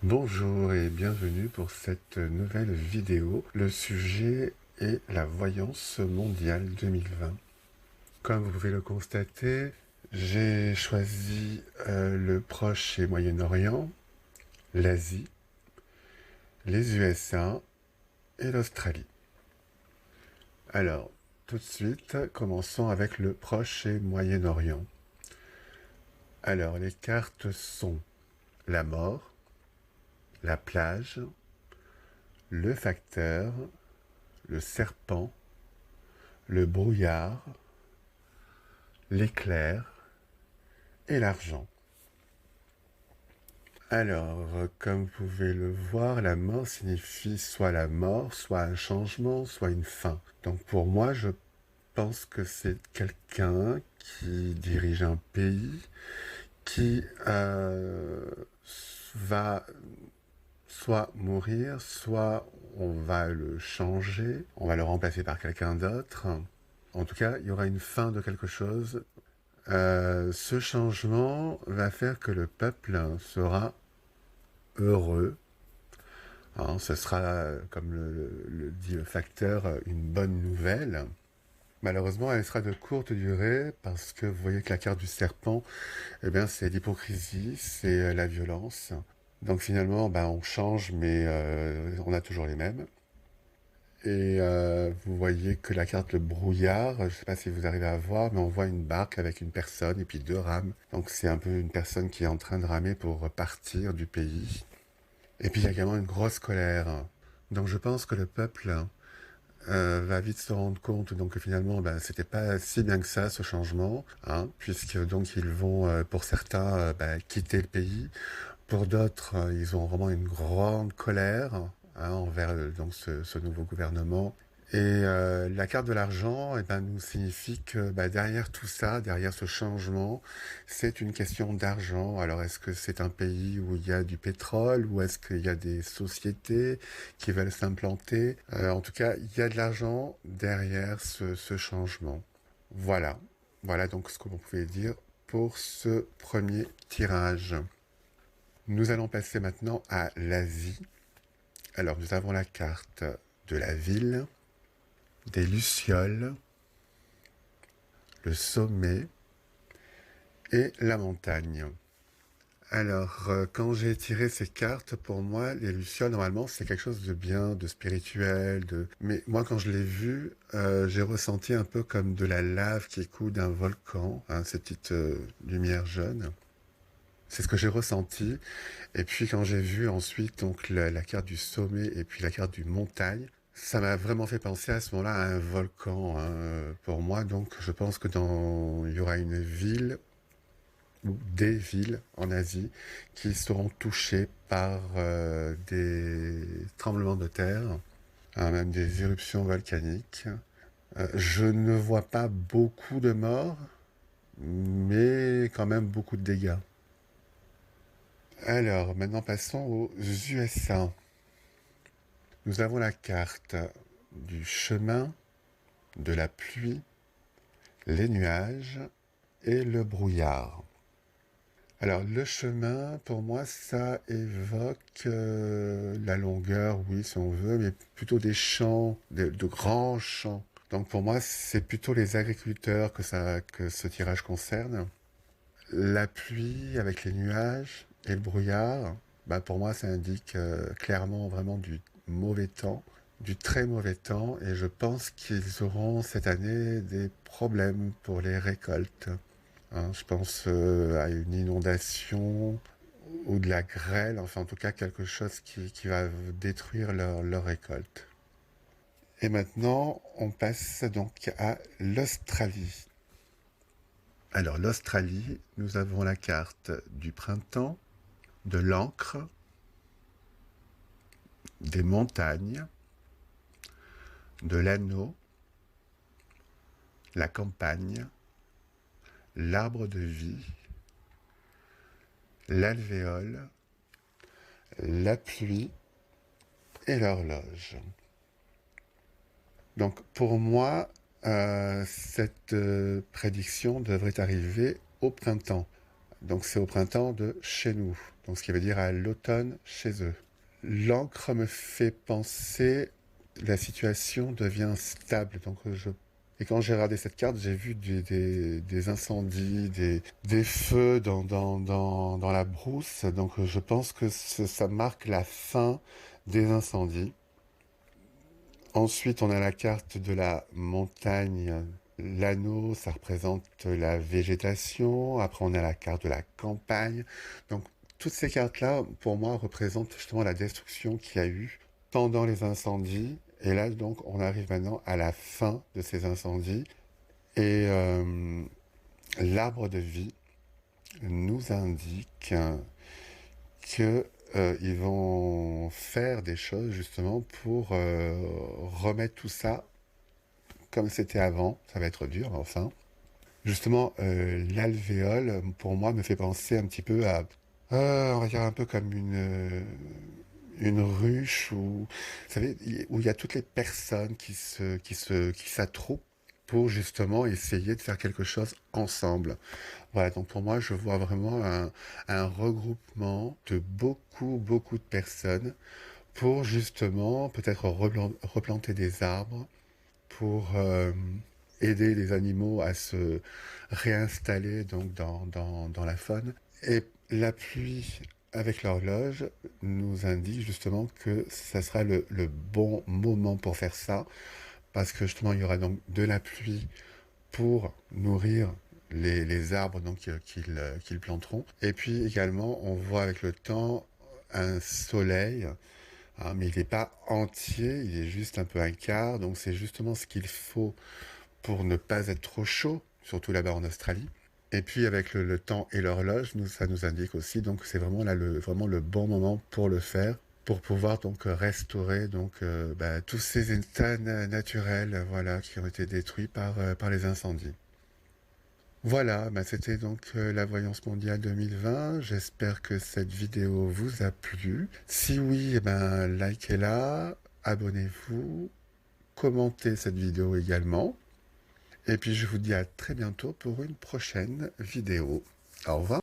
Bonjour et bienvenue pour cette nouvelle vidéo. Le sujet est la voyance mondiale 2020. Comme vous pouvez le constater, j'ai choisi le Proche et Moyen-Orient, l'Asie, les USA et l'Australie. Alors, tout de suite, commençons avec le Proche et Moyen-Orient. Alors, les cartes sont la mort, la plage, le facteur, le serpent, le brouillard, l'éclair et l'argent. Alors, comme vous pouvez le voir, la mort signifie soit la mort, soit un changement, soit une fin. Donc pour moi, je pense que c'est quelqu'un qui dirige un pays, qui va soit mourir, soit on va le changer, on va le remplacer par quelqu'un d'autre. En tout cas, il y aura une fin de quelque chose. Ce changement va faire que le peuple sera heureux. Hein, ce sera, comme le dit le facteur, une bonne nouvelle. Malheureusement, elle sera de courte durée parce que vous voyez que la carte du serpent, eh bien, c'est l'hypocrisie, c'est la violence. Donc finalement, ben, on change, mais on a toujours les mêmes. Et vous voyez que la carte le brouillard, je ne sais pas si vous arrivez à voir, mais on voit une barque avec une personne et puis deux rames. Donc c'est un peu une personne qui est en train de ramer pour partir du pays. Et puis il y a également une grosse colère. Donc je pense que le peuple va vite se rendre compte donc que finalement ben, c'était pas si bien que ça ce changement, hein, puisque donc ils vont pour certains ben, quitter le pays, pour d'autres ils ont vraiment une grande colère hein, envers donc ce nouveau gouvernement. Et la carte de l'argent, eh ben, nous signifie que bah, derrière tout ça, derrière ce changement, c'est une question d'argent. Alors est-ce que c'est un pays où il y a du pétrole ou est-ce qu'il y a des sociétés qui veulent s'implanter? En tout cas, il y a de l'argent derrière ce changement. Voilà. Voilà donc ce que vous pouvez dire pour ce premier tirage. Nous allons passer maintenant à l'Asie. Alors nous avons la carte de la ville, des lucioles, le sommet et la montagne. Alors, quand j'ai tiré ces cartes, pour moi, les lucioles, normalement, c'est quelque chose de bien, de spirituel, de... Mais moi, quand je l'ai vu, j'ai ressenti un peu comme de la lave qui coule d'un volcan, hein, ces petites lumières jaunes. C'est ce que j'ai ressenti. Et puis, quand j'ai vu ensuite donc la carte du sommet et puis la carte du montagne, ça m'a vraiment fait penser à ce moment-là à un volcan, hein, pour moi. Donc, je pense que il y aura une ville ou des villes en Asie qui seront touchées par des tremblements de terre, hein, même des éruptions volcaniques. Je ne vois pas beaucoup de morts, mais quand même beaucoup de dégâts. Alors, maintenant passons aux USA. Nous avons la carte du chemin, de la pluie, les nuages et le brouillard. Alors, le chemin, pour moi, ça évoque la longueur, oui, si on veut, mais plutôt des champs, de grands champs. Donc, pour moi, c'est plutôt les agriculteurs que ce tirage concerne. La pluie avec les nuages et le brouillard, bah, pour moi, ça indique clairement vraiment du mauvais temps, du très mauvais temps, et je pense qu'ils auront cette année des problèmes pour les récoltes. Hein, je pense à une inondation ou de la grêle, enfin en tout cas quelque chose qui va détruire leur récolte. Et maintenant, on passe donc à l'Australie. Alors l'Australie, nous avons la carte du printemps, de l'encre, des montagnes, de l'anneau, la campagne, l'arbre de vie, l'alvéole, la pluie et l'horloge. Donc pour moi, cette prédiction devrait arriver au printemps. Donc c'est au printemps de chez nous, donc ce qui veut dire à l'automne chez eux. L'encre me fait penser, la situation devient stable, donc et quand j'ai regardé cette carte, j'ai vu des incendies, des feux dans la brousse, donc je pense que ça marque la fin des incendies. Ensuite, on a la carte de la montagne. L'anneau, ça représente la végétation. Après, on a la carte de la campagne. Donc, toutes ces cartes-là, pour moi, représentent justement la destruction qu'il y a eu pendant les incendies. Et là, donc, on arrive maintenant à la fin de ces incendies. Et l'arbre de vie nous indique que ils vont faire des choses justement pour remettre tout ça comme c'était avant. Ça va être dur, enfin. Justement, l'alvéole, pour moi, me fait penser un petit peu à, on va dire un peu comme une ruche où, vous savez, où il y a toutes les personnes qui s'attroupent pour justement essayer de faire quelque chose ensemble. Voilà, donc pour moi, je vois vraiment un regroupement de beaucoup de personnes pour justement peut-être replanter des arbres, pour aider les animaux à se réinstaller donc dans la faune. Et la pluie avec l'horloge nous indique justement que ça sera le bon moment pour faire ça, parce que justement il y aura donc de la pluie pour nourrir les arbres donc qu'ils planteront. Et puis également, on voit avec le temps un soleil, hein, mais il n'est pas entier, il est juste un peu un quart. Donc c'est justement ce qu'il faut pour ne pas être trop chaud, surtout là-bas en Australie. Et puis avec le temps et l'horloge, ça nous indique aussi, donc c'est vraiment là vraiment le bon moment pour le faire, pour pouvoir donc restaurer donc tous ces états naturels, voilà, qui ont été détruits par les incendies. Voilà, c'était donc la Voyance mondiale 2020. J'espère que cette vidéo vous a plu. Si oui, likez-la, abonnez-vous, commentez cette vidéo également. Et puis je vous dis à très bientôt pour une prochaine vidéo. Au revoir.